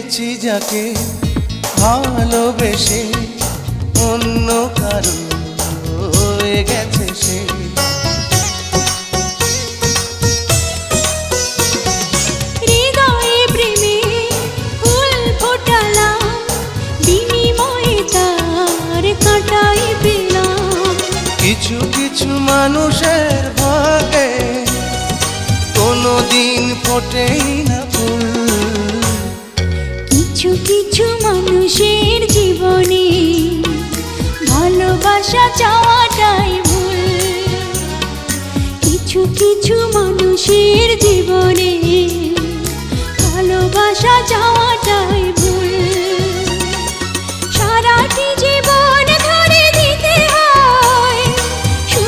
পেয়েছি যাকে ভালোবেসে অন্য কারো হয়ে গেছে সে। হৃদয়ে প্রেমে ফুল ফোটালাম, বিনিময়ে তার কাঁটাই পেলাম। কিছু কিছু মানুষের ভাগে কোনোদিন ফোটেই না ফুল। কিছু কিছু মানুষের জীবনে ভালোবাসা চাওয়াটাই ভুল। কিছু কিছু মানুষের জীবনে ভালোবাসা চাওয়া